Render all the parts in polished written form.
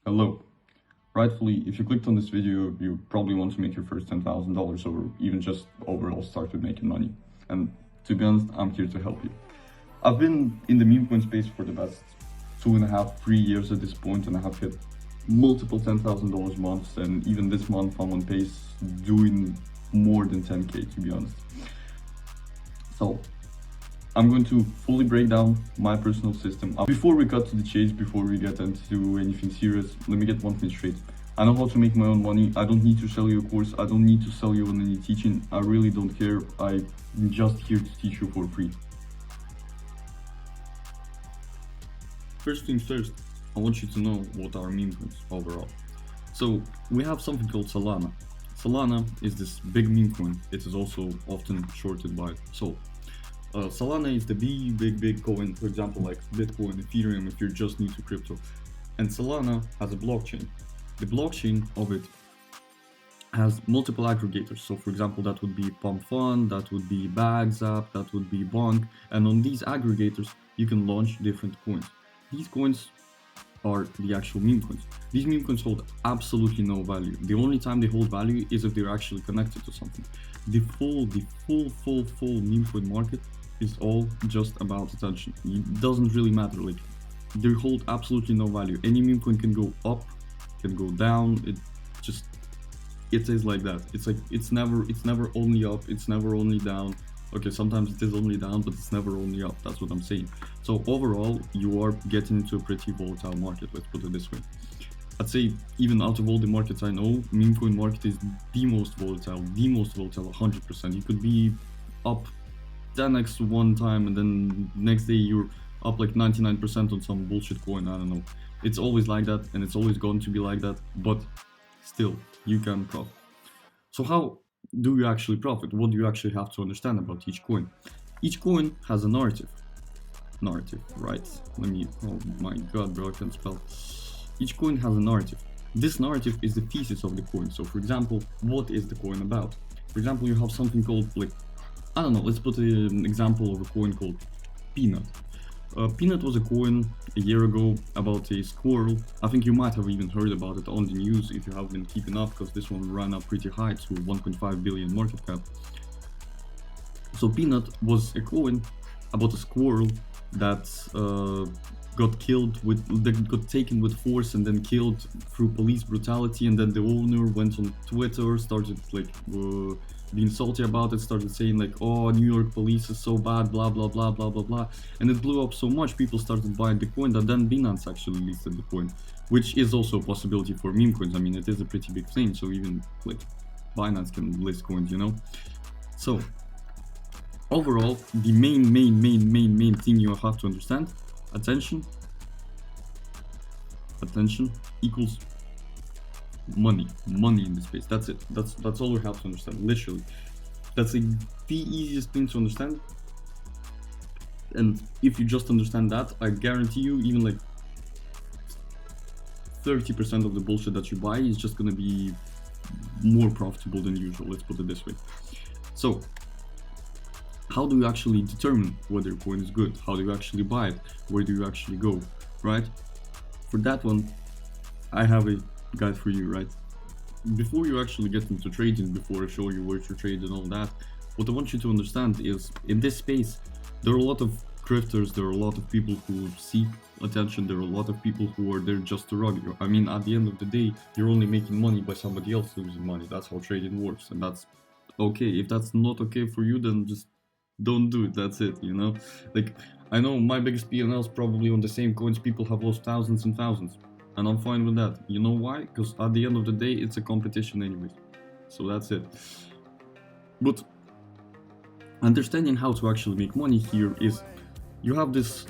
Hello. Rightfully, if you clicked on this video, you probably want to make your first $10,000 or even just overall start with making money. And to be honest, I'm here to help you. I've been in the meme coin space for the past 2.5, 3 years at this point, and I have hit multiple $10,000 months, and even this month I'm on pace doing more than 10K, to be honest. So I'm going to fully break down my personal system. Before we cut to the chase, before we get into anything serious, let me get one thing straight. I know how to make my own money. I don't need to sell you a course. I don't need to sell you on any teaching. I really don't care. I'm just here to teach you for free. First things first, I want you to know what are meme coins overall. So we have something called Solana. Solana is this big meme coin. It is also often shorted by Sol. Solana is the big coin, for example, like Bitcoin, Ethereum, if you're just new to crypto. And Solana has a blockchain. The blockchain of it has multiple aggregators. So for example, that would be Pump Fund, that would be Bags app, that would be Bonk. And on these aggregators, you can launch different coins. These coins are the actual meme coins. These meme coins hold absolutely no value. The only time they hold value is if they're actually connected to something. The full meme coin market is all just about attention. It doesn't really matter. Like, they hold absolutely no value. Any meme coin can go up, can go down. It is like that. It's like it's never only up. It's never only down. Okay, sometimes it is only down, but it's never only up. That's what I'm saying. So overall, you are getting into a pretty volatile market. Let's put it this way. I'd say even out of all the markets I know, meme coin market is the most volatile, 100%. You could be up 10x one time and then next day you're up like 99% on some bullshit coin. I don't know. It's always like that, and it's always going to be like that, but still, you can profit. So how do you actually profit? What do you actually have to understand about each coin? Each coin has a narrative, right? Oh my god, bro, I can't spell. Each coin has a narrative. This narrative is the thesis of the coin. So for example, what is the coin about? For example, you have something called, like, I don't know, let's put an example of a coin called Peanut. Peanut was a coin a year ago about a squirrel. I think you might have even heard about it on the news if you have been keeping up, because this one ran up pretty high to 1.5 billion market cap. So Peanut was a coin about a squirrel that got taken with force and then killed through police brutality, and then the owner went on Twitter, started like being salty about it, started saying like, oh, New York police is so bad, blah blah blah blah blah blah, and it blew up so much, people started buying the coin, that then Binance actually listed the coin, which is also a possibility for meme coins. I mean, it is a pretty big thing, so even like Binance can list coins, you know. So overall, the main thing you have to understand: attention equals money in this space. That's it. That's all we have to understand. Literally, that's the easiest thing to understand. And if you just understand that, I guarantee you, even like 30% of the bullshit that you buy is just gonna be more profitable than usual. Let's put it this way. So how do you actually determine whether a coin is good? How do you actually buy it? Where do you actually go, right? For that one, I have a guide for you, right? Before you actually get into trading, before I show you where to trade and all that, what I want you to understand is, in this space, there are a lot of grifters, there are a lot of people who seek attention, there are a lot of people who are there just to rob you. I mean, at the end of the day, you're only making money by somebody else losing money. That's how trading works, and that's okay. If that's not okay for you, then just don't do it. That's it, you know. Like, I know my biggest P&L is probably on the same coins people have lost thousands and thousands, and I'm fine with that. You know why? Because at the end of the day, it's a competition anyways. So that's it. But understanding how to actually make money here is, you have this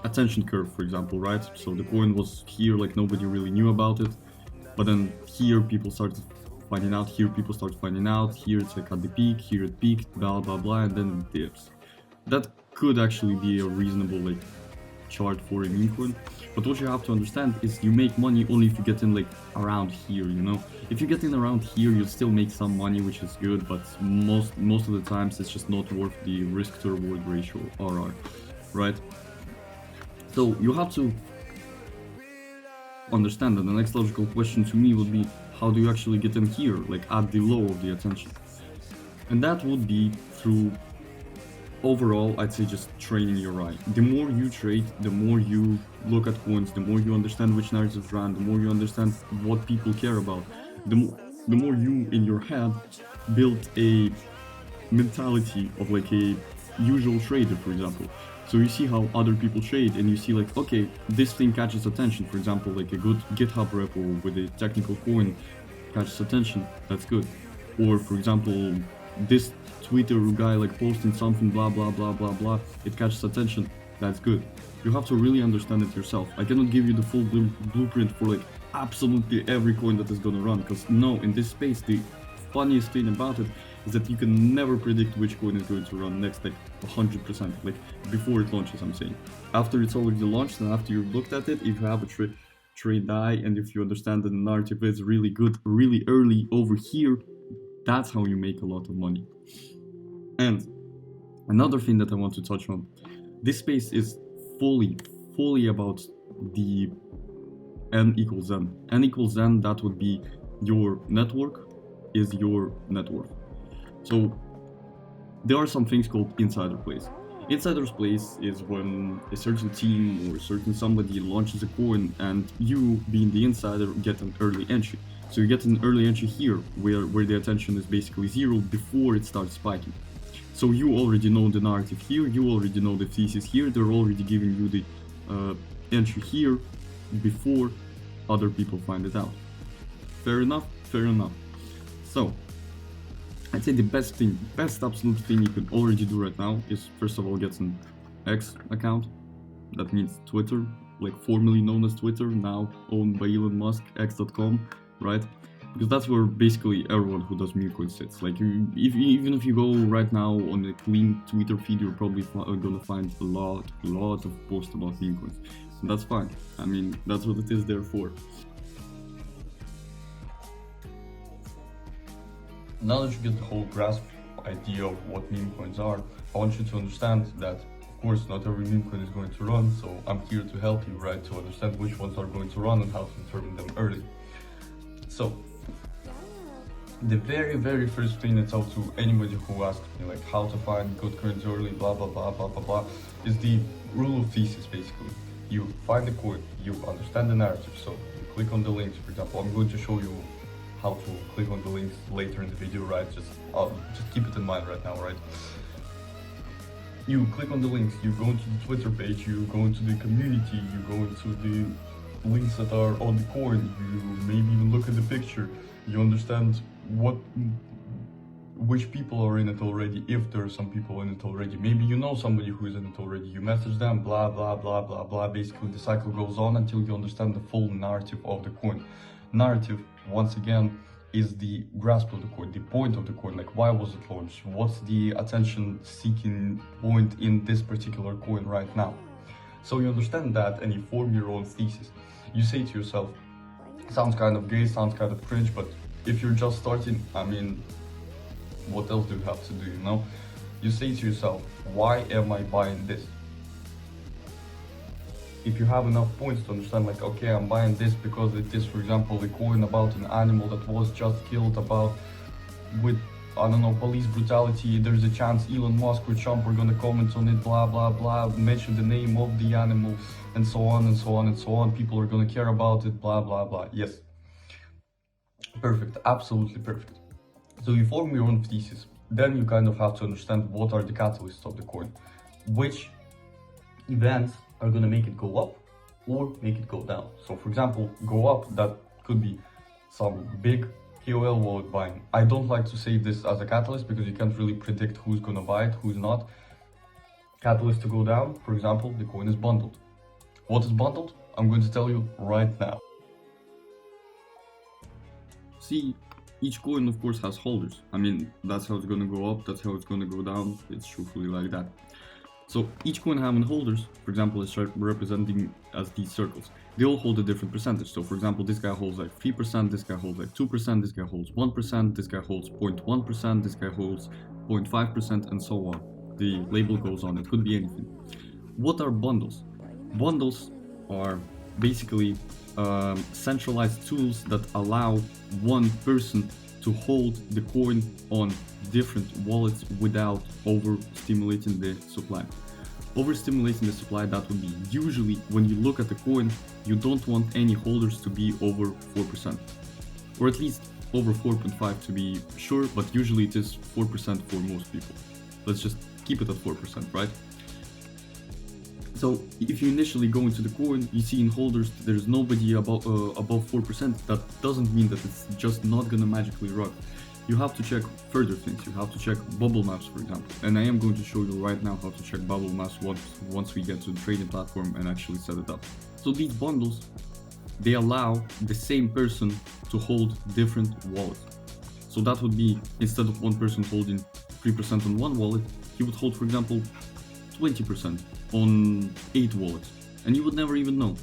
attention curve, for example, right? So the coin was here, like nobody really knew about it, but then here people started finding out, here people start finding out, here it's like at the peak, here it peaked, blah blah blah, and then it dips. That could actually be a reasonable like chart for a meme coin, but what you have to understand is you make money only if you get in like around here, you know. If you get in around here, you'll still make some money, which is good, but most of the times it's just not worth the risk to reward ratio, RR, right? So you have to understand that. The next logical question to me would be, how do you actually get in here, like at the low of the attention? And that would be through, overall, I'd say just training your eye. The more you trade, the more you look at coins, the more you understand which narratives run, the more you understand what people care about, the more you in your head build a mentality of like a usual trader, for example. So you see how other people trade and you see like, okay, this thing catches attention. For example, like a good GitHub repo with a technical coin catches attention, that's good. Or for example, this Twitter guy like posting something blah blah blah blah blah, it catches attention, that's good. You have to really understand it yourself. I cannot give you the full blueprint for like absolutely every coin that is gonna run, because no, in this space the funniest thing about it is that you can never predict which coin is going to run next, like 100%, like before it launches, I'm saying. After it's already launched and after you've looked at it, if you have a trade eye and if you understand that the narrative is really good really early over here, that's how you make a lot of money. And another thing that I want to touch on, this space is fully about the n equals n. N equals n, that would be your network is your net worth. So there are some things called insider plays. Insider's plays is when a certain team or a certain somebody launches a coin and you, being the insider, get an early entry. So you get an early entry here where the attention is basically zero before it starts spiking. So you already know the narrative here, you already know the thesis here, they're already giving you the entry here before other people find it out. Fair enough? Fair enough. So I'd say the best absolute thing you can already do right now is first of all get an X account. That means Twitter, like formerly known as Twitter, now owned by Elon Musk, x.com, right? Because that's where basically everyone who does memecoins sits. Like even if you go right now on a clean Twitter feed, you're probably gonna find a lot of posts about memecoins. And that's fine. I mean, that's what it is there for. Now that you get the whole grasp idea of what meme coins are, I want you to understand that, of course, not every meme coin is going to run, so I'm here to help you, right, to understand which ones are going to run and how to determine them early. So, the very first thing that's out to anybody who asks me, like, how to find good coins early, blah blah blah blah blah blah, is the rule of thesis, basically. You find the coin, you understand the narrative, so you click on the links. For example, I'm going to show you how to click on the links later in the video, right? Just keep it in mind right now, right? You click on the links, you go into the Twitter page, you go into the community, you go into the links that are on the coin, you maybe even look at the picture, you understand which people are in it already, if there are some people in it already. Maybe you know somebody who is in it already, you message them, blah blah blah blah blah. Basically the cycle goes on until you understand the full narrative of the coin. Narrative, once again, is the grasp of the coin, the point of the coin, like why was it launched, what's the attention seeking point in this particular coin right now. So you understand that and you form your own thesis. You say to yourself, sounds kind of gay, sounds kind of cringe, but if you're just starting, I mean, what else do you have to do, you know? You say to yourself, why am I buying this? If you have enough points to understand, like, okay, I'm buying this because it is, for example, a coin about an animal that was just killed, about with, I don't know, police brutality, there's a chance Elon Musk or Trump are gonna comment on it, blah blah blah, mention the name of the animal, and so on and so on and so on, people are gonna care about it, blah blah blah. Yes, perfect, absolutely perfect. So you form your own thesis, then you kind of have to understand what are the catalysts of the coin, which events are going to make it go up or make it go down. So for example, go up, that could be some big KOL wallet buying. I don't like to say this as a catalyst because you can't really predict who's going to buy it, who's not. Catalyst to go down, for example, the coin is bundled. What is bundled? I'm going to tell you right now. See, each coin of course has holders. I mean, that's how it's going to go up, that's how it's going to go down. It's truthfully like that. So each coin having holders, for example, is representing as these circles. They all hold a different percentage. So for example, this guy holds like 3%, this guy holds like 2%, this guy holds 1%, this guy holds 0.1%, this guy holds 0.5%, and so on. The label goes on, it could be anything. What are bundles? Bundles are basically centralized tools that allow one person to hold the coin on different wallets without overstimulating the supply. Overstimulating the supply, that would be usually when you look at the coin, you don't want any holders to be over 4%, or at least over 4.5 to be sure, but usually it is 4% for most people. Let's just keep it at 4%, right? So if you initially go into the coin, you see in holders there's nobody above 4%. That doesn't mean that it's just not gonna magically rock. You have to check further things. You have to check bubble maps, for example. And I am going to show you right now how to check bubble maps once we get to the trading platform and actually set it up. So these bundles, they allow the same person to hold different wallets. So that would be, instead of one person holding 3% on one wallet, he would hold, for example, 20% on 8 wallets, and you would never even know,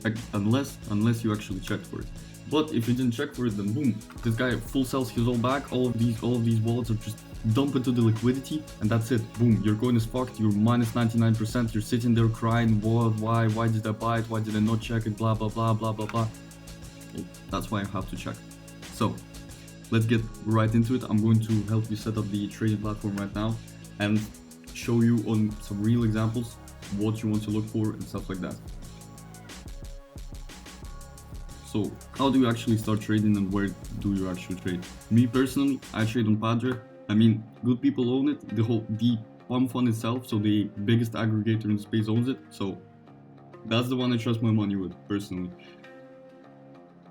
like, unless you actually checked for it. But if you didn't check for it, then boom, this guy full sells his all back. All of these wallets are just dumped into the liquidity, and that's it. Boom, your coin is fucked. You're minus 99%. You're sitting there crying, what? Why did I buy it? Why did I not check it? Blah blah blah blah blah blah. Well, that's why I have to check. So let's get right into it. I'm going to help you set up the trading platform right now and show you on some real examples what you want to look for and stuff like that. So how do you actually start trading and where do you actually trade? Me personally, I trade on Padre. I mean, good people own it. The Pump Fund itself, so the biggest aggregator in the space, owns it. So that's the one I trust my money with personally.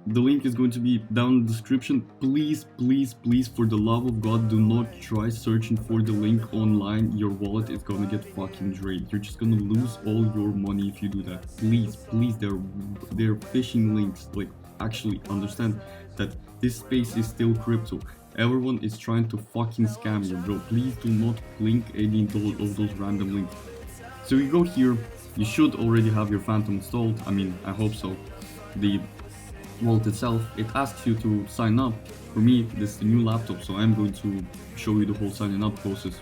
The link is going to be down in the description. Please, please, please, for the love of God, do not try searching for the link online. Your wallet is gonna get fucking drained. You're just gonna lose all your money if you do that. Please, please, they're phishing links. Like, actually understand that this space is still crypto. Everyone is trying to fucking scam you, bro. Please do not link any of those random links. So you go here, you should already have your Phantom installed. I mean, I hope so. The wallet itself, it asks you to sign up. For me, this is the new laptop, so I'm going to show you the whole signing up process.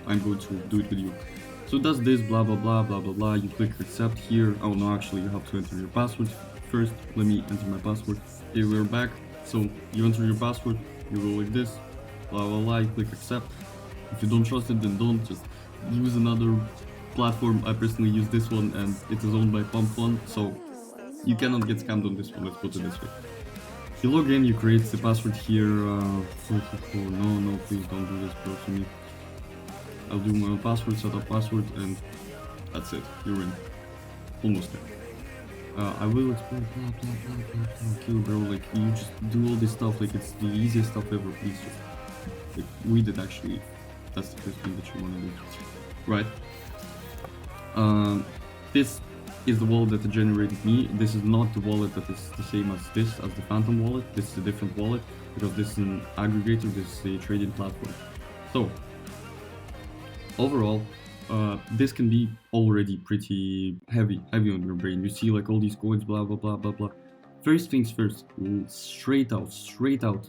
I'm going to do it with you. So it does this, blah blah blah blah blah blah. You click accept here. Oh no, actually you have to enter your password first. Let me enter my password. Okay, we're back. So you enter your password, you go like this, blah blah blah, you click accept. If you don't trust it, then don't. Just use another platform. I personally use this one, and it is owned by Pump Fund, so you cannot get scammed on this one, let's put it this way. You log in, you create the password here. No, please don't do this, bro, to me. I'll do my own password, set up password, and that's it. You're in. Almost there. I will explain. Okay, bro, like, you just do all this stuff, like, it's the easiest stuff ever. Please just, like, read it actually. That's the first thing that you want to do. Right. This is the wallet that generated me. This is not the wallet that is the same as the Phantom wallet. This is a different wallet because this is an aggregator, this is a trading platform. So overall, this can be already pretty heavy on your brain. You see like all these coins, blah blah blah blah blah. First things first, straight out.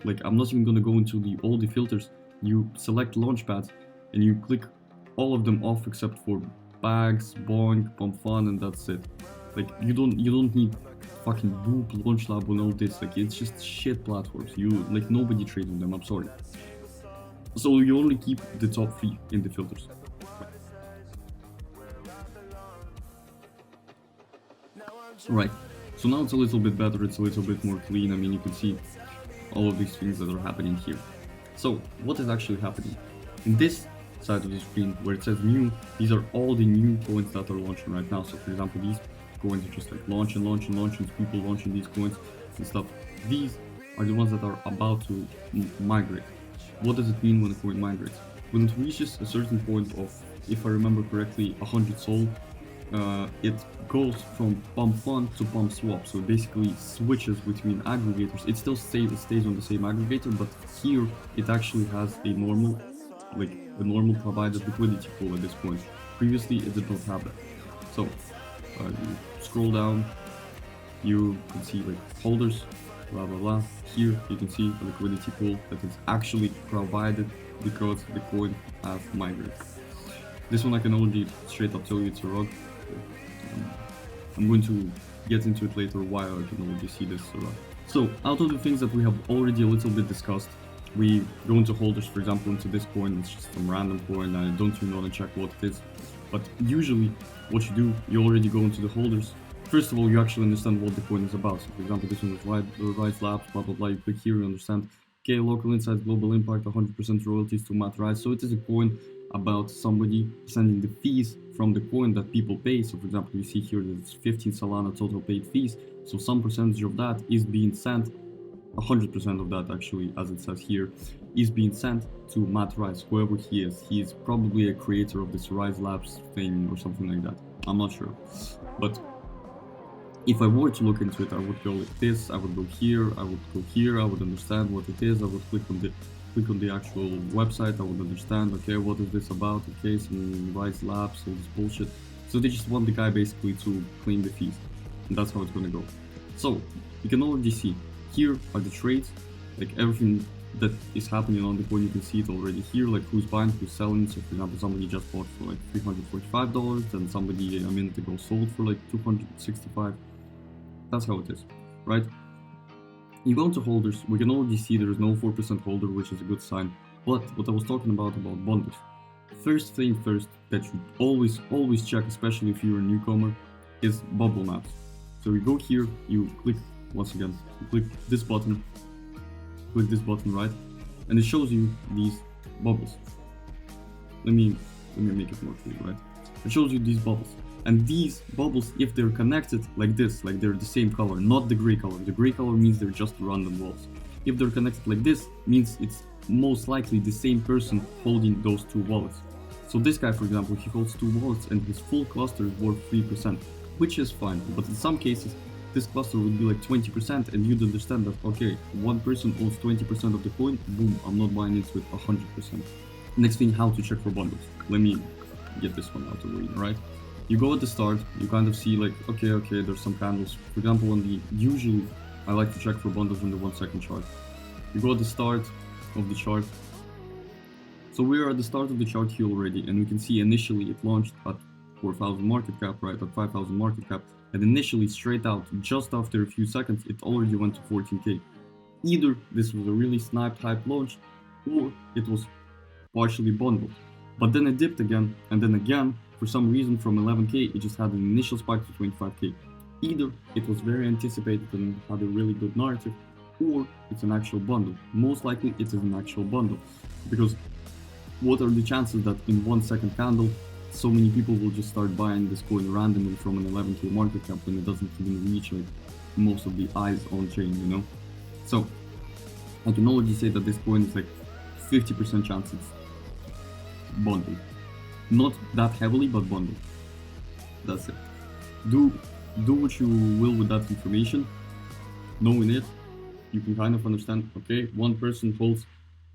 Like, I'm not even gonna go into all the filters. You select launchpads and you click all of them off except for Bags, Bonk, Pump Fun, and that's it. Like, you don't need fucking Boop, Launch Lab, and all this. Like, it's just shit platforms. Like, nobody trades on them, I'm sorry. So you only keep the top 3 in the filters. Right, so now it's a little bit better, it's a little bit more clean. I mean, you can see all of these things that are happening here. So what is actually happening? In this side of the screen where it says new, these are all the new coins that are launching right now. So for example, these coins are just like launching, people launching these coins and stuff. These are the ones that are about to migrate. What does it mean when a coin migrates? When it reaches a certain point of, if I remember correctly, 100 SOL, it goes from Pump Fund to Pump Swap. So it basically switches between aggregators. It still stays on the same aggregator, but here it actually has a normal provided liquidity pool at this point. Previously it did not have that. So you scroll down, you can see like holders, blah blah blah. Here you can see a liquidity pool that is actually provided because the coin has migrated. This one I can only straight up tell you it's a rug. I'm going to get into it later why I can already see this. So out of the things that we have already a little bit discussed, we go into holders, for example, into this coin. It's just some random coin. I don't even want to check what it is. But usually what you do, you already go into the holders. First of all, you actually understand what the coin is about. So for example, this one is Rise Labs, blah, blah, blah. You click here, you understand. Okay, local insights, global impact, 100% royalties to Matt Rise. So it is a coin about somebody sending the fees from the coin that people pay. So for example, you see here that it's 15 Solana total paid fees. So some percentage of that is being sent, 100% of that actually, as it says here, is being sent to Matt Rise, whoever he is. He is probably a creator of this Rise Labs thing or something like that. I'm not sure. But if I were to look into it, I would go like this, I would go here, I would go here, I would understand what it is, I would click on the actual website, I would understand, okay, what is this about, okay, some Rise Labs, all this bullshit. So they just want the guy basically to claim the fees, and that's how it's gonna go. So, you can already see, here are the trades, like everything that is happening on the coin, you can see it already here, like who's buying, who's selling. So for example, somebody just bought for like $345, then somebody a minute ago sold for like $265. That's how it is, right? You go into holders, we can already see there is no 4% holder, which is a good sign. But what I was talking about bundles. First thing first that you always check, especially if you're a newcomer, is bubble maps. So you go here, you click, once again, you click this button, right? And it shows you these bubbles. Let me make it more clear, right? It shows you these bubbles. And these bubbles, if they're connected like this, like they're the same color, not the gray color. The gray color means they're just random walls. If they're connected like this, means it's most likely the same person holding those two wallets. So this guy, for example, he holds two wallets and his full cluster is worth 3%, which is fine. But in some cases, this cluster would be like 20% and you'd understand that, okay, one person owns 20% of the coin, boom, I'm not buying into it 100%. Next thing, how to check for bundles. Let me get this one out of the way, right? You go at the start, you kind of see like, okay, there's some candles. For example, usually I like to check for bundles on the 1 second chart. You go at the start of the chart. So we are at the start of the chart here already, and we can see initially it launched at 4,000 market cap, right, at 5,000 market cap. And initially straight out, just after a few seconds, it already went to 14K. Either this was a really sniped hype launch, or it was partially bundled. But then it dipped again, and then again, for some reason from 11K, it just had an initial spike to 25K. Either it was very anticipated and had a really good narrative, or it's an actual bundle. Most likely it is an actual bundle, because what are the chances that in 1 second candle, so many people will just start buying this coin randomly from an 11K market cap when it doesn't even reach like most of the eyes on chain, you know? So I can already say that this coin is like 50% chance it's bundled. Not that heavily, but bundled. That's it. Do what you will with that information. Knowing it, you can kind of understand, okay, one person holds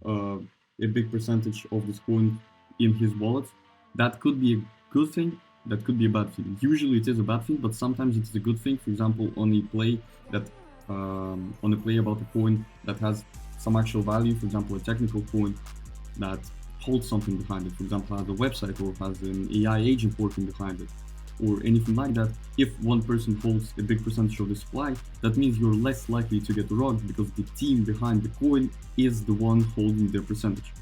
a big percentage of this coin in his wallet. That could be a good thing, that could be a bad thing. Usually it is a bad thing, but sometimes it is a good thing. For example, on a play about a coin that has some actual value, for example, a technical coin that holds something behind it, for example, has a website or has an AI agent working behind it, or anything like that. If one person holds a big percentage of the supply, that means you're less likely to get robbed because the team behind the coin is the one holding their percentage.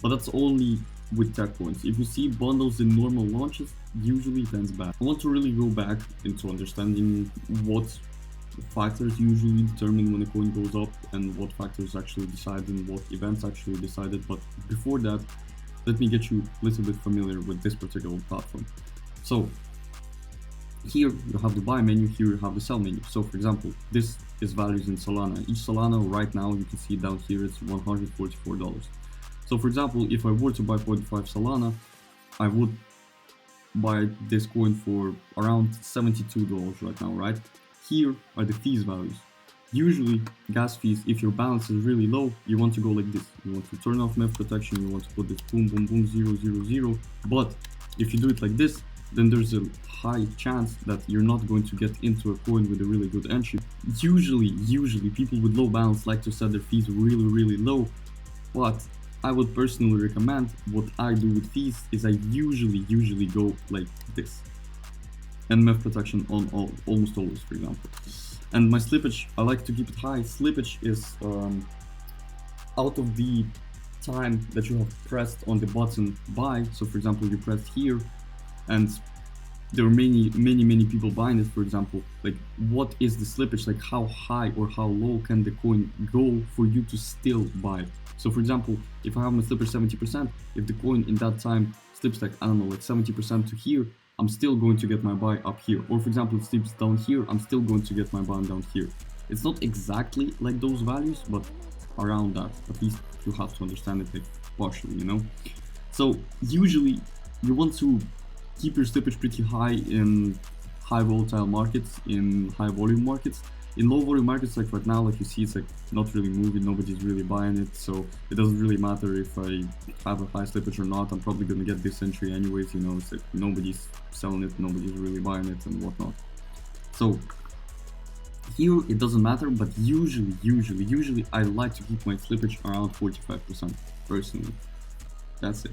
But that's only with tech coins. If you see bundles in normal launches, usually it ends bad. I want to really go back into understanding what factors usually determine when a coin goes up and what factors actually decide and what events actually decided. But before that, let me get you a little bit familiar with this particular platform. So here you have the buy menu, here you have the sell menu. So for example, this is values in Solana. Each Solana right now, you can see down here, it's $144. So for example, if I were to buy 0.5 Solana, I would buy this coin for around $72 right now, right? Here are the fees values. Usually gas fees, if your balance is really low, you want to go like this. You want to turn off MEF protection, you want to put this boom, boom, boom, 000. But if you do it like this, then there's a high chance that you're not going to get into a coin with a really good entry. Usually people with low balance like to set their fees really, really low. But I would personally recommend, what I do with fees is I usually go like this. and MEF protection on almost always, for example. And my slippage, I like to keep it high. Slippage is out of the time that you have pressed on the button buy. So for example, you pressed here and there are many people buying it, for example. Like, what is the slippage? Like, how high or how low can the coin go for you to still buy it? So for example, if I have my slippage 70%, if the coin in that time slips like, I don't know, like 70% to here, I'm still going to get my buy up here. Or for example, it slips down here, I'm still going to get my buy down here. It's not exactly like those values, but around that. At least you have to understand it like partially, you know? So usually you want to keep your slippage pretty high in high volatile markets, in high volume markets. In low volume markets, like right now, like you see, it's like not really moving, nobody's really buying it, so it doesn't really matter if I have a high slippage or not. I'm probably gonna get this entry anyways, you know. It's like nobody's selling it, nobody's really buying it and whatnot. So here it doesn't matter, but usually I like to keep my slippage around 45% personally. That's it.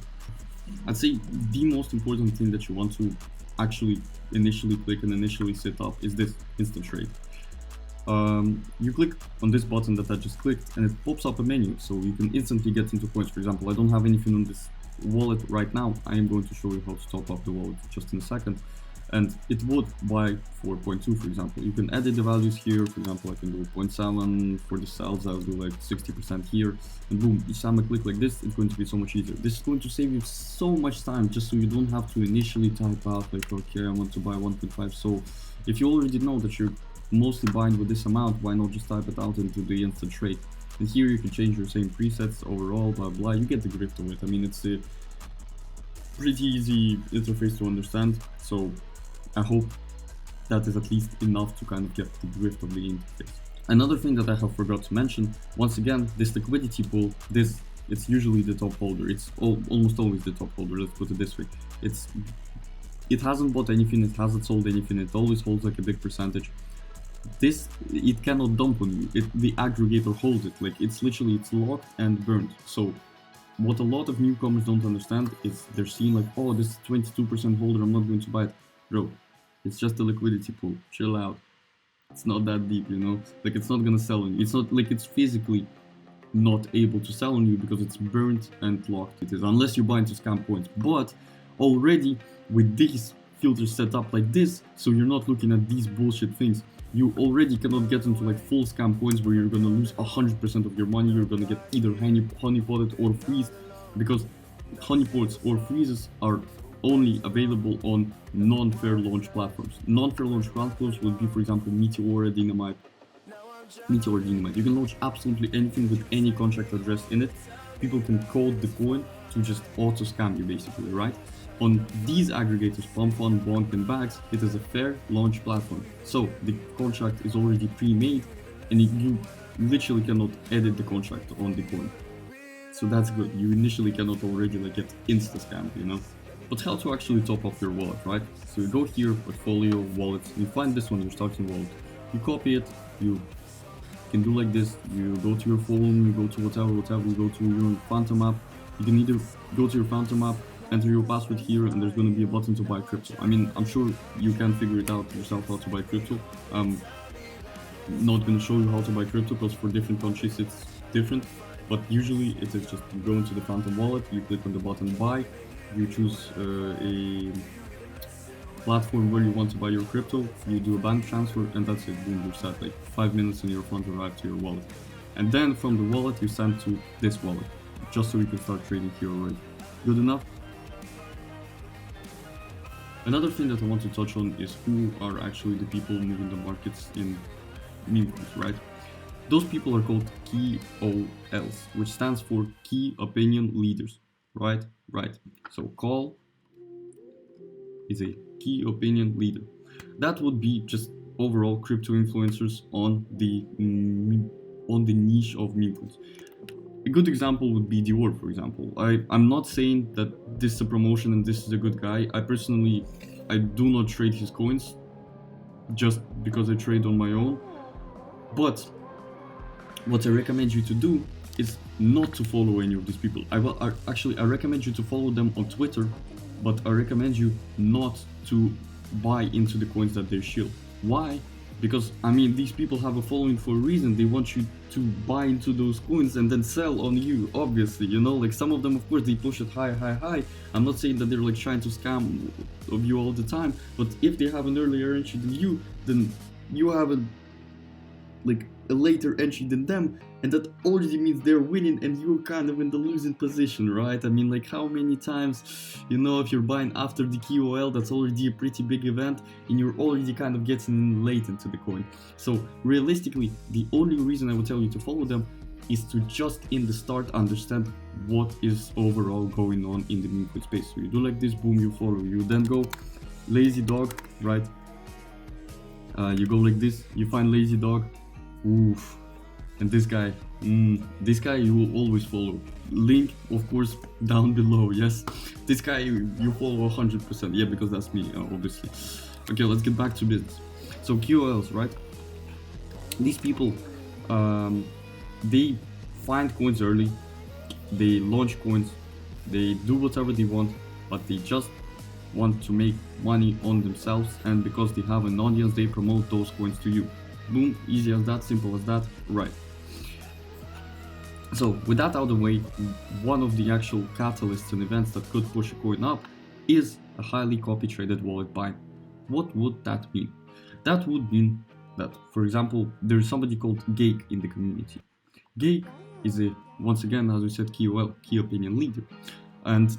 I'd say the most important thing that you want to actually initially click and initially set up is this instant trade. You click on this button that I just clicked and it pops up a menu, so you can instantly get into coins. For example, I don't have anything on this wallet right now. I am going to show you how to top up the wallet just in a second. And it would buy for 0.2, for example. You can edit the values here. For example, I can do 0.7 for the cells. I'll do like 60% here, and boom, each time I click like this, it's going to be so much easier. This is going to save you so much time, just so you don't have to initially type out like, okay, I want to buy 1.5. So if you already know that you're mostly buying with this amount, why not just type it out into the instant trade? And here you can change your same presets overall, blah blah. You get the grip of it. I mean, it's a pretty easy interface to understand. So I hope that is at least enough to kind of get the drift of the interface. Another thing that I have forgot to mention, once again, this liquidity pool, it's usually the top holder. It's almost always the top holder, let's put it this way. It hasn't bought anything, it hasn't sold anything, it always holds like a big percentage. It cannot dump on you. The aggregator holds it, like it's locked and burned. So what a lot of newcomers don't understand is they're seeing like, oh, this is 22% holder, I'm not going to buy it. Bro, it's just a liquidity pool. Chill out. It's not that deep, you know? Like, it's not gonna sell on you. It's not like it's physically not able to sell on you because it's burnt and locked. It is, unless you buy into scam coins. But already with these filters set up like this, so you're not looking at these bullshit things, you already cannot get into like full scam coins where you're gonna lose 100% of your money. You're gonna get either honeypotted or freeze, because honeypots or freezes are only available on non-fair launch platforms. Non-fair launch platforms would be, for example, Meteor Dynamite. You can launch absolutely anything with any contract address in it. People can code the coin to just auto-scam you, basically, right? On these aggregators, Pump Fund, Bonk, and Bags, it is a fair launch platform. So the contract is already pre-made, and you literally cannot edit the contract on the coin. So that's good. You initially cannot already like get insta-scammed, you know? But how to actually top up your wallet, right? So you go here, portfolio, wallets, you find this one, your starting wallet. You copy it, you can do like this, you go to your phone, you go to whatever, you go to your Phantom app. You can either go to your Phantom app, enter your password here, and there's going to be a button to buy crypto. I mean, I'm sure you can figure it out yourself how to buy crypto. I'm not going to show you how to buy crypto because for different countries it's different. But usually it is just you go into the Phantom wallet, you click on the button buy, you choose a platform where you want to buy your crypto, you do a bank transfer, and that's it. Boom, you're set. Like 5 minutes and your funds arrive to your wallet. And then from the wallet you send to this wallet, just so you can start trading here already. Good enough? Another thing that I want to touch on is who are actually the people moving the markets in Memecoins, right? Those people are called KOLs, which stands for Key Opinion Leaders, right? Right. So call is a key opinion leader. That would be just overall crypto influencers on the niche of memecoins. A good example would be Dior, for example. I'm not saying that this is a promotion and this is a good guy. I do not trade his coins just because I trade on my own. But what I recommend you to do is not to follow any of these people. I recommend you to follow them on Twitter, but I recommend you not to buy into the coins that they shield. Why? Because I mean, these people have a following for a reason. They want you to buy into those coins and then sell on you, obviously, you know, like some of them, of course, they push it high. I'm not saying that they're like trying to scam of you all the time, but if they have an earlier entry than you, then you have a later entry than them, and that already means they're winning and you're kind of in the losing position, right? I mean, like, how many times, you know, if you're buying after the QOL, that's already a pretty big event and you're already kind of getting late into the coin. So realistically, the only reason I would tell you to follow them is to just in the start understand what is overall going on in the meme coin space. So you do like this, boom, you follow. You then go lazy dog, right? You go like this, you find lazy dog. Oof. And this guy you will always follow. Link, of course, down below. Yes, this guy you follow 100%. Yeah, because that's me, obviously. Okay, let's get back to business. So QOLs, right? These people, they find coins early, they launch coins, they do whatever they want, but they just want to make money on themselves, and because they have an audience, they promote those coins to you. Boom, easy as that, simple as that, right? So with that out of the way, one of the actual catalysts and events that could push a coin up is a highly copy traded wallet buy. What would that mean? That would mean that, for example, there's somebody called Geek in the community. Geek is a, once again, as we said, KOL, key opinion leader, and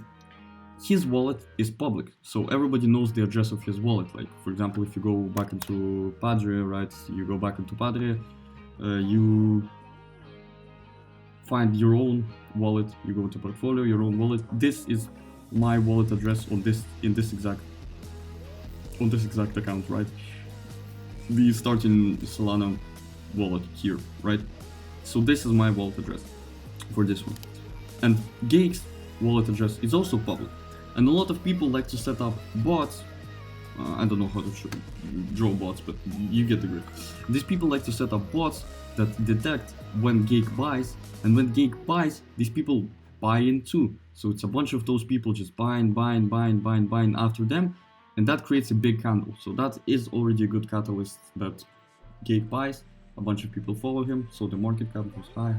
his wallet is public, so everybody knows the address of his wallet. Like, for example, if you go back into Padre, right, you go back into Padre, you find your own wallet, you go into portfolio, your own wallet. This is my wallet address on this, in this exact account, right? We start in Solana wallet here, right? So this is my wallet address for this one, and Geek's wallet address is also public. And a lot of people like to set up bots. I don't know how to draw bots, but you get the grip. These people like to set up bots that detect when Geek buys, and when Geek buys, these people buy in too. So it's a bunch of those people just buying after them, and that creates a big candle. So that is already a good catalyst that Geek buys, a bunch of people follow him, so the market cap goes high.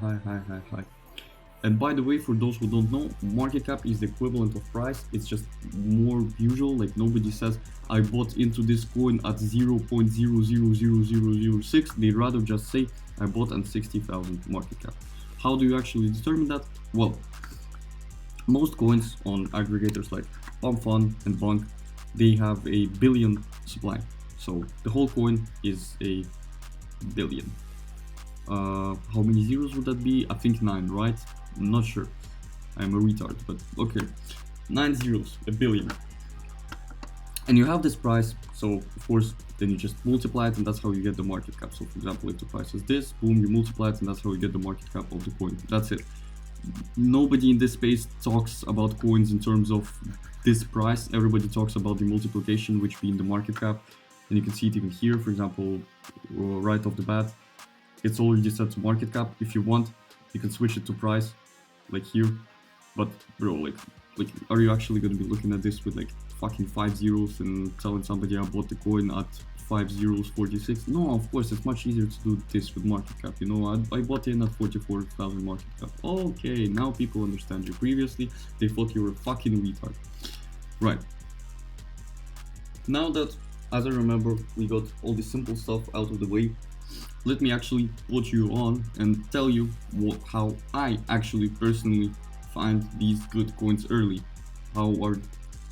And by the way, for those who don't know, market cap is the equivalent of price. It's just more usual. Like, nobody says I bought into this coin at 0.000006. They'd rather just say I bought at 60,000 market cap. How do you actually determine that? Well, most coins on aggregators like PumpFun and Bunk, they have a billion supply. So the whole coin is a billion. How many zeros would that be? I think 9, right? I'm not sure. I'm a retard, but okay. 9 zeros, a billion. And you have this price, so of course, then you just multiply it, and that's how you get the market cap. So for example, if the price is this, boom, you multiply it, and that's how you get the market cap of the coin. That's it. Nobody in this space talks about coins in terms of this price. Everybody talks about the multiplication, which being the market cap. And you can see it even here, for example, right off the bat. It's already set to market cap. If you want, you can switch it to price, like here. But bro, like, are you actually going to be looking at this with like fucking 5 zeros and telling somebody I bought the coin at 5 zeros 46? No, of course, it's much easier to do this with market cap. You know, I bought in at 44,000 market cap. Okay, now people understand you. Previously, they thought you were a fucking retard. Right. Now that, as I remember, we got all the simple stuff out of the way, let me actually put you on and tell you how I actually personally find these good coins early. How are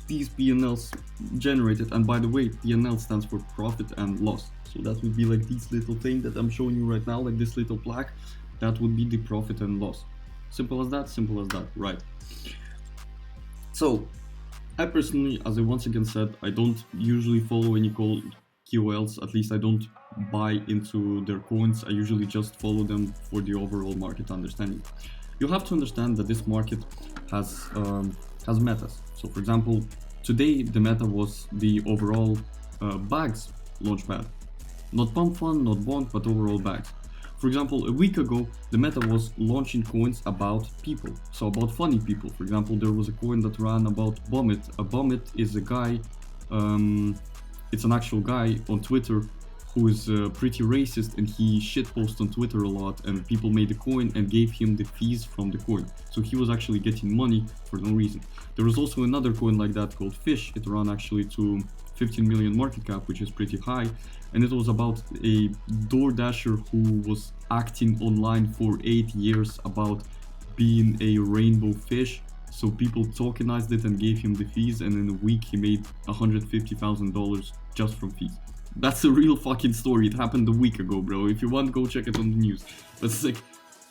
these P&Ls generated? And by the way, P&L stands for profit and loss. So that would be like this little thing that I'm showing you right now, like this little plaque. That would be the profit and loss. Simple as that, right? So I personally, as I once again said, I don't usually follow any QOLs, at least I don't buy into their coins. I usually just follow them for the overall market understanding. You have to understand that this market has metas. So for example, today the meta was the overall bags launchpad. Not pump fund, not bond, but overall bags. For example, a week ago, the meta was launching coins about people, so about funny people. For example, there was a coin that ran about Vomit. A Vomit is a guy it's an actual guy on Twitter who is pretty racist, and he shitposts on Twitter a lot, and people made a coin and gave him the fees from the coin. So he was actually getting money for no reason. There was also another coin like that called Fish. It ran actually to 15 million market cap, which is pretty high, and it was about a DoorDasher who was acting online for 8 years about being a rainbow fish. So people tokenized it and gave him the fees, and in a week he made $150,000 just from fees. That's a real fucking story. It happened a week ago, bro. If you want, go check it on the news. But it's like,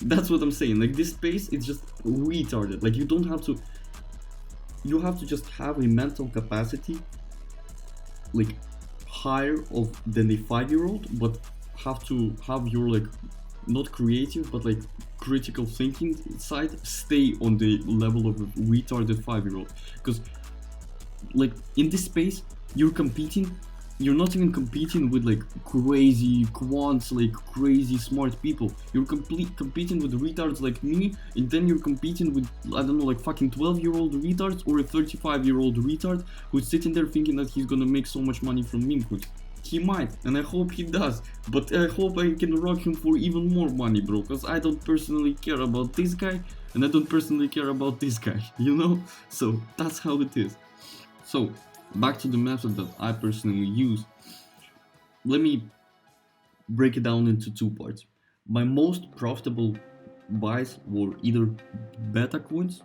that's what I'm saying. Like, this space, it's just retarded. Like, you don't have to... You have to just have a mental capacity, like, higher than a 5-year-old, but have to have your, like, not creative, but, like, critical thinking side stay on the level of a retarded 5-year-old. Because, like, in this space, you're not even competing with like crazy quants, like crazy smart people. You're competing with retards like me, and then you're competing with, I don't know, like fucking 12-year-old retards or a 35-year-old retard who's sitting there thinking that he's gonna make so much money from memecoins. He might, and I hope he does, but I hope I can rock him for even more money, bro, because I don't personally care about this guy, and I don't personally care about this guy, you know? So that's how it is. So back to the method that I personally use. Let me break it down into two parts. My most profitable buys were either beta coins,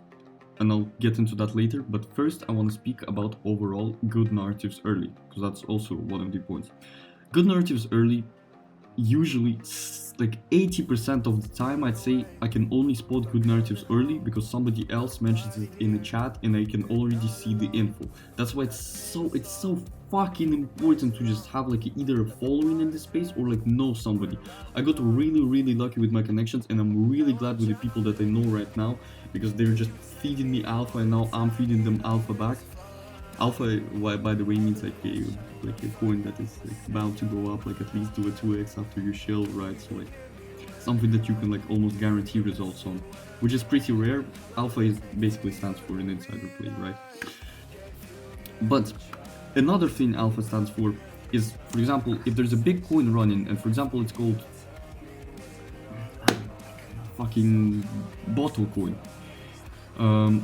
and I'll get into that later, but first I want to speak about overall good narratives early, because that's also one of the points. Good narratives early, usually like 80% of the time, I'd say I can only spot good narratives early because somebody else mentions it in the chat and I can already see the info. That's why it's so fucking important to just have like either a following in this space or like know somebody. I got really lucky with my connections, and I'm really glad with the people that I know right now, because they're just feeding me alpha, and now I'm feeding them alpha back. Alpha, by the way, means like a coin that is like about to go up, like at least do a 2x after you shield, right? So like something that you can like almost guarantee results on, which is pretty rare. Alpha basically stands for an insider play, right? But another thing alpha stands for is, for example, if there's a big coin running, and for example it's called fucking bottle coin.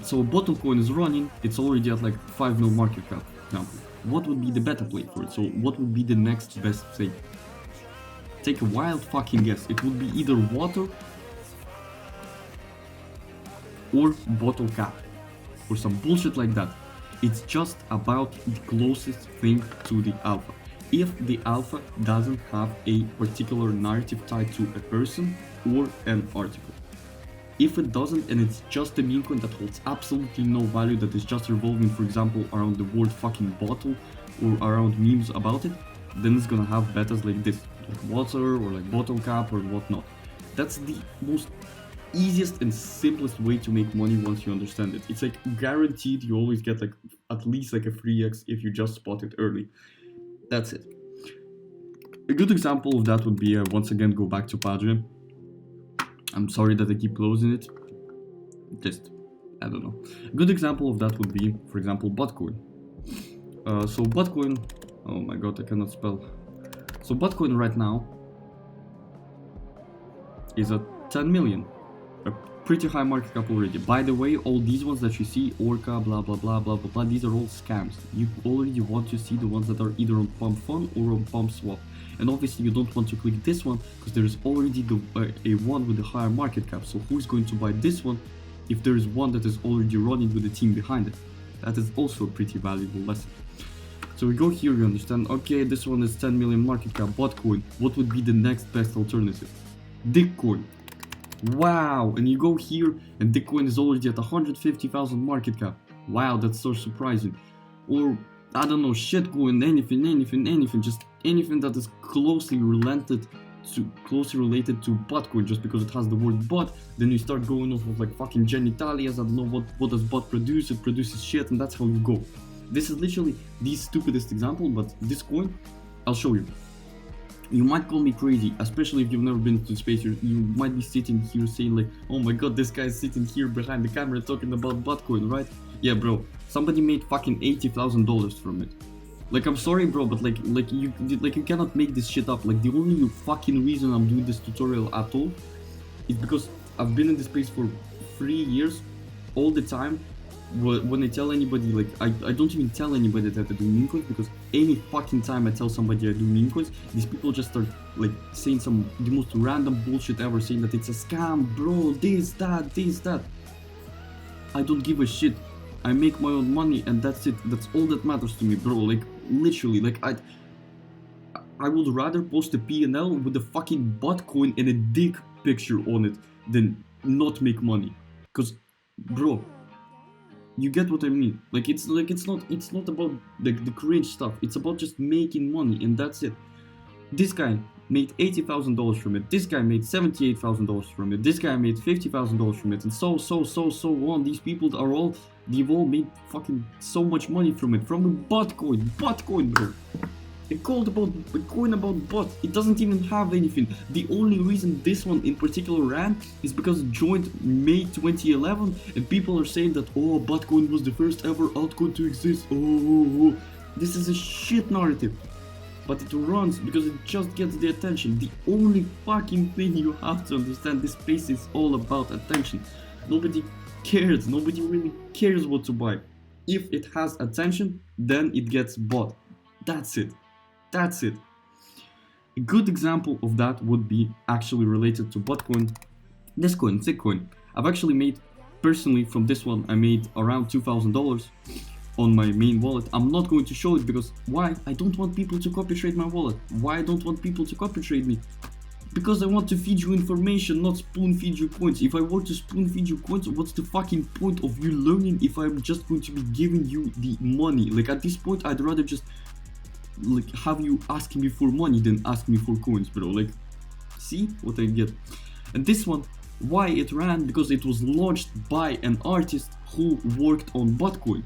So a bottle coin is running, it's already at like 5 mil market cap. Now, what would be the beta play for it? So what would be the next best thing? Take a wild fucking guess. It would be either water or bottle cap or some bullshit like that. It's just about the closest thing to the alpha. If the alpha doesn't have a particular narrative tied to a person or an article. If it doesn't, and it's just a meme coin that holds absolutely no value, that is just revolving, for example, around the word fucking bottle or around memes about it, then it's gonna have betas like this, like water or like bottle cap or whatnot. That's the most easiest and simplest way to make money once you understand it. It's like guaranteed you always get like at least like a 3x if you just spot it early. That's it. A good example of that would be, once again, go back to Padre. I'm sorry that I keep closing it. Just, I don't know. A good example of that would be, for example, Botcoin. So Botcoin, oh my god, I cannot spell. So Botcoin right now is at 10 million. A pretty high market cap already. By the way, all these ones that you see, Orca, blah blah blah blah blah blah, these are all scams. You already want to see the ones that are either on Pump Fun or on Pump Swap. And obviously you don't want to click this one because there is already a one with a higher market cap. So who's going to buy this one if there is one that is already running with a team behind it? That is also a pretty valuable lesson. So we go here, you understand, okay, this one is 10 million market cap, Botcoin. What would be the next best alternative? Dickcoin. Wow, and you go here and Dickcoin is already at 150,000 market cap. Wow, that's so surprising. Or I don't know, shitcoin, anything, just anything that is closely related to Botcoin, just because it has the word bot. Then you start going off of like fucking genitalias. I don't know what does bot produce. It produces shit, and that's how you go. This is literally the stupidest example, but this coin, I'll show you. You might call me crazy, especially if you've never been to the space. You might be sitting here saying like, oh my god, this guy is sitting here behind the camera talking about Botcoin, right? Yeah, bro, somebody made fucking $80,000 from it. Like, I'm sorry, bro, but you cannot make this shit up. Like, the only fucking reason I'm doing this tutorial at all is because I've been in this space for 3 years, all the time. When I tell anybody, like, I don't even tell anybody that I do meme coins, because any fucking time I tell somebody I do meme coins, these people just start, like, saying the most random bullshit ever, saying that it's a scam, bro, this, that. I don't give a shit. I make my own money, and that's it. That's all that matters to me, bro. Like, literally, like, I would rather post a P&L with a fucking bot coin and a dick picture on it than not make money. Cause, bro, you get what I mean. Like, it's not about like the cringe stuff. It's about just making money, and that's it. This guy made $80,000 from it. This guy made $78,000 from it. This guy made $50,000 from it, and so on. These people they've all made fucking so much money from it, from a bot coin, bro. It called about a coin about bot. It doesn't even have anything. The only reason this one in particular ran is because it joined May 2011, and people are saying that, oh, Botcoin was the first ever altcoin to exist. Oh. This is a shit narrative. But it runs because it just gets the attention. The only fucking thing you have to understand, this space is all about attention. Nobody cares. Nobody really cares what to buy. If it has attention, then it gets bought. That's it. A good example of that would be actually related to Botcoin, this coin, Zitcoin. I've actually made, personally from this one, I made around $2,000 on my main wallet. I'm not going to show it because why? I don't want people to copy trade my wallet. Why I don't want people to copy trade me? Because I want to feed you information, not spoon feed you coins. If I were to spoon feed you coins, what's the fucking point of you learning if I'm just going to be giving you the money? Like, at this point, I'd rather just like have you asking me for money than ask me for coins, bro. Like, see what I get? And this one, why it ran? Because it was launched by an artist who worked on Botcoin,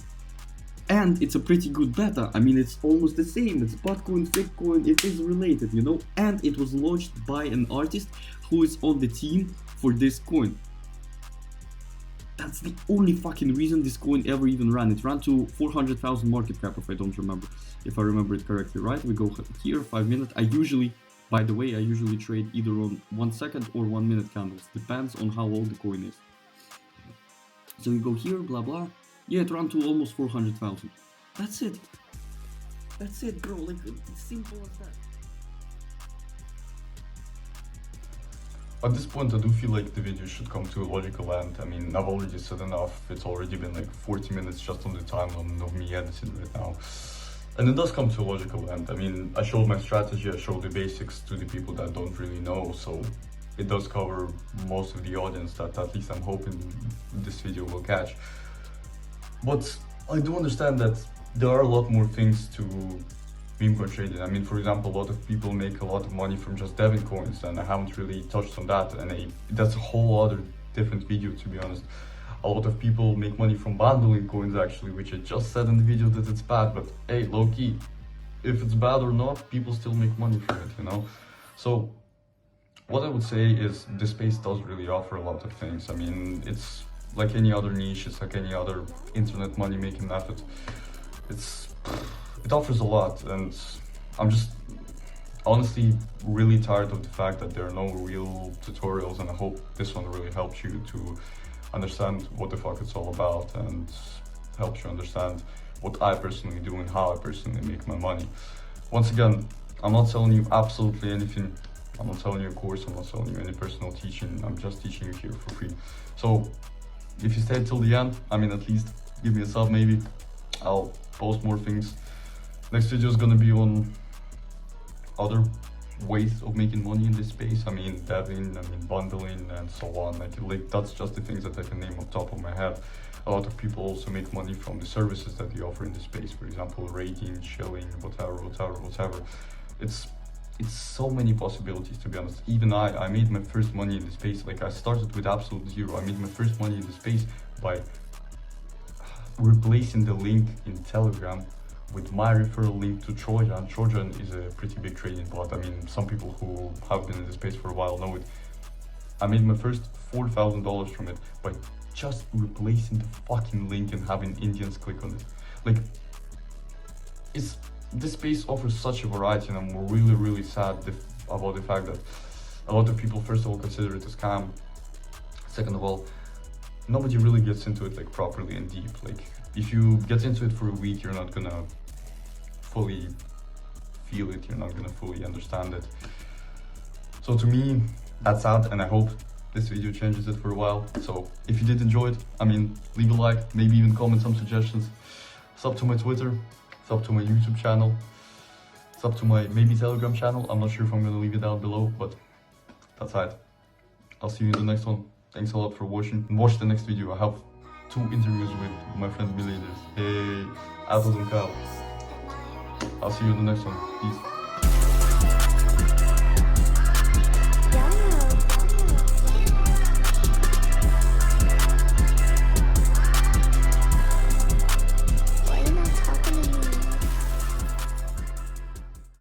and it's a pretty good beta. I mean, it's almost the same. It's Botcoin, Bitcoin. It is related, you know. And it was launched by an artist who is on the team for this coin. That's the only fucking reason this coin ever even ran. It ran to 400,000 market cap, if I remember it correctly, right? We go here, 5 minutes. By the way, I usually trade either on 1 second or 1 minute candles. Depends on how old the coin is. So we go here, blah, blah. Yeah, it ran to almost 400,000. That's it. That's it, bro. Like, it's simple as that. At this point, I do feel like the video should come to a logical end. I mean, I've already said enough. It's already been like 40 minutes just on the timeline of me editing right now. And it does come to a logical end. I mean, I showed my strategy, I showed the basics to the people that don't really know, so it does cover most of the audience that at least I'm hoping this video will catch. But I do understand that there are a lot more things to meme coin trading. I mean, for example, a lot of people make a lot of money from just devin coins, and I haven't really touched on that, and that's a whole other different video, to be honest. A lot of people make money from bundling coins, actually, which I just said in the video that it's bad, but hey, low-key, if it's bad or not, people still make money from it, you know? So what I would say is this space does really offer a lot of things. I mean, it's like any other niche, it's like any other internet money making method. It offers a lot, and I'm just honestly really tired of the fact that there are no real tutorials, and I hope this one really helps you to understand what the fuck it's all about and helps you understand what I personally do and how I personally make my money. Once again, I'm not telling you absolutely anything. I'm not telling you a course, I'm not telling you any personal teaching. I'm just teaching you here for free. So if you stay till the end, I mean, at least give me a sub maybe. I'll post more things. Next video is gonna be on other ways of making money in this space. I mean, devin, I mean, bundling, and so on. Like that's just the things that I can name on top of my head. A lot of people also make money from the services that they offer in this space. For example, rating, shilling, whatever. It's so many possibilities, to be honest. Even I made my first money in the space. Like, I started with absolute zero. I made my first money in the space by replacing the link in Telegram with my referral link to Trojan. Trojan is a pretty big trading bot. I mean, some people who have been in the space for a while know it. I made my first $4,000 from it by just replacing the fucking link and having Indians click on it. Like, this space offers such a variety, and I'm really, really sad about the fact that a lot of people, first of all, consider it a scam. Second of all, nobody really gets into it like properly and deep. Like, if you get into it for a week, you're not gonna fully feel it, you're not gonna fully understand it. So to me, that's sad, and I hope this video changes it for a while. So if you did enjoy it, I mean, leave a like, maybe even comment some suggestions. Sub to my Twitter, sub to my YouTube channel, sub to my maybe Telegram channel. I'm not sure if I'm gonna leave it down below, but that's it. I'll see you in the next one. Thanks a lot for watching. And watch the next video. I have 2 interviews with my friend Millionaires. Hey, out of the cow. I'll see you in the next one. Peace.